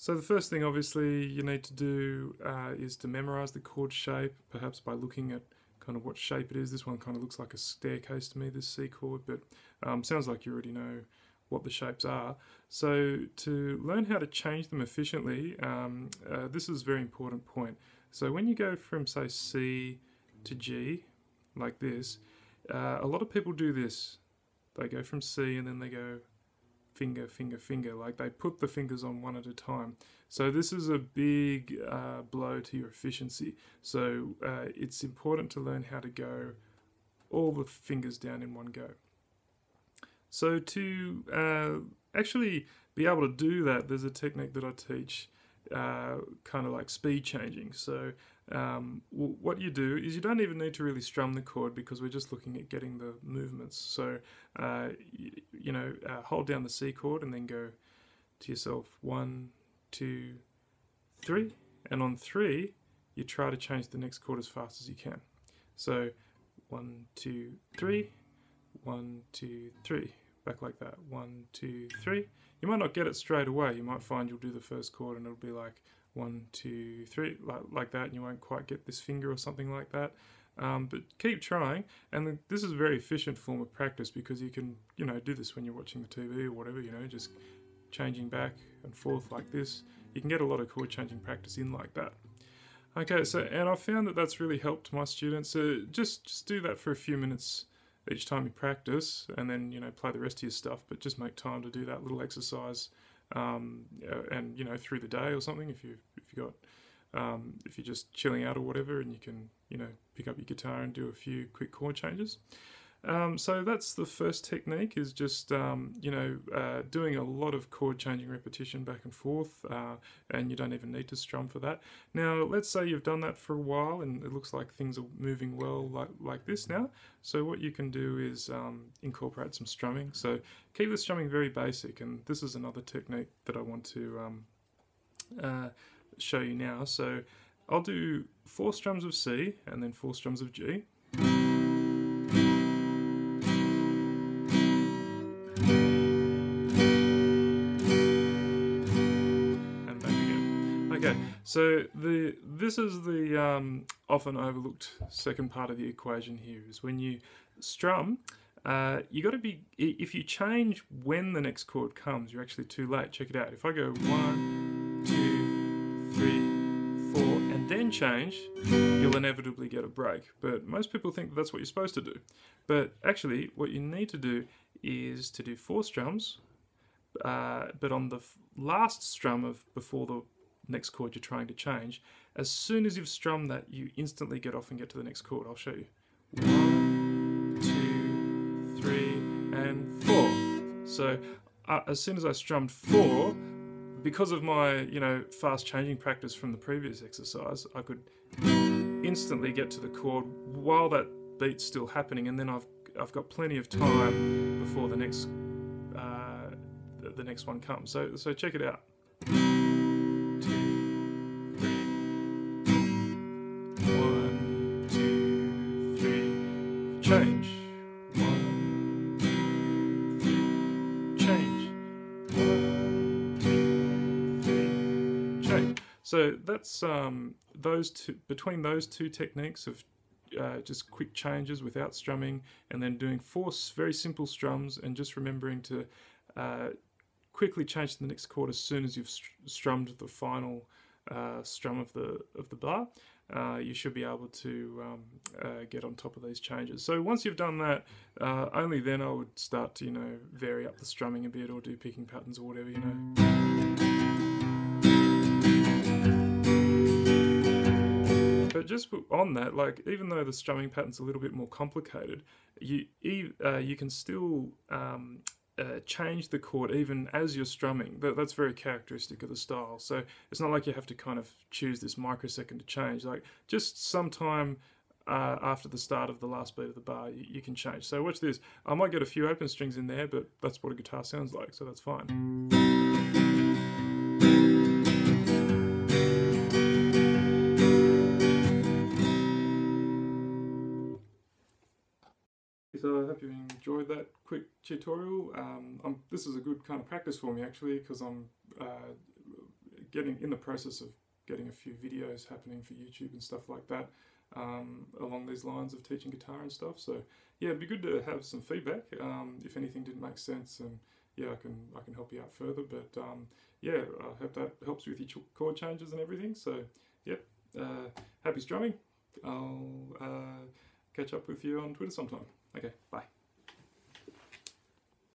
So the first thing obviously you need to do is to memorize the chord shape, perhaps by looking at kind of what shape it is. This one kind of looks like a staircase to me, this C chord, but sounds like you already know what the shapes are. So to learn how to change them efficiently, this is a very important point. So when you go from, say, C to G, like this, a lot of people do this. They go from C and then they go finger, finger, finger, like they put the fingers on one at a time. So this is a big blow to your efficiency. So it's important to learn how to go all the fingers down in one go. So to actually be able to do that, there's a technique that I teach, kind of like speed changing. So what you do is you don't even need to really strum the chord because we're just looking at getting the movements. So hold down the C chord and then go to yourself 1, 2, 3, and on 3 you try to change the next chord as fast as you can. So 1, 2, 3, 1, 2, 3, back like that, 1, 2, 3. You might not get it straight away. You might find you'll do the first chord and it'll be like 1, 2, 3, like that, and you won't quite get this finger or something like that. But keep trying, and this is a very efficient form of practice because you can, do this when you're watching the TV or whatever, just changing back and forth like this. You can get a lot of chord changing practice in like that. Okay, so, and I found that that's really helped my students. Just do that for a few minutes each time you practice, and then play the rest of your stuff, but just make time to do that little exercise, and through the day or something if you're just chilling out or whatever, and you can pick up your guitar and do a few quick chord changes. So that's the first technique, is just doing a lot of chord changing repetition back and forth, and you don't even need to strum for that. Now let's say you've done that for a while and it looks like things are moving well like this now. So what you can do is incorporate some strumming. So keep the strumming very basic, and this is another technique that I want to show you now. So I'll do 4 strums of C and then 4 strums of G. Okay, so this is the often overlooked second part of the equation here, is when you strum, you got to be, if you change when the next chord comes, you're actually too late. Check it out. If I go 1, 2, 3, 4, and then change, you'll inevitably get a break. But most people think that's what you're supposed to do. But actually, what you need to do is to do 4 strums, but on the last strum before the next chord you're trying to change, as soon as you've strummed that, you instantly get off and get to the next chord. I'll show you. 1, 2, 3, and 4. So as soon as I strummed 4, because of my fast changing practice from the previous exercise, I could instantly get to the chord while that beat's still happening, and then I've got plenty of time before the next one comes. So check it out. 2, 3, 1, 2, 3, change. 1, 2, 3, change. 1, 2, 3, change. So that's between those two techniques of just quick changes without strumming, and then doing 4 very simple strums, and just remembering to quickly change to the next chord as soon as you've strummed the final strum of the bar. You should be able to get on top of these changes. So once you've done that, only then I would start to vary up the strumming a bit, or do picking patterns or whatever. But just on that, like, even though the strumming pattern's a little bit more complicated, you can still change the chord even as you're strumming. That's very characteristic of the style. So it's not like you have to kind of choose this microsecond to change. Like, just sometime after the start of the last beat of the bar, you can change. So watch this. I might get a few open strings in there, but that's what a guitar sounds like, so that's fine. So I hope you enjoyed that quick tutorial. This is a good kind of practice for me, actually, because I'm getting in the process of getting a few videos happening for YouTube and stuff like that, along these lines of teaching guitar and stuff. So yeah, it'd be good to have some feedback if anything didn't make sense, and yeah, I can help you out further. But yeah, I hope that helps with your chord changes and everything. So yep, happy strumming. I'll catch up with you on Twitter sometime. Okay, bye.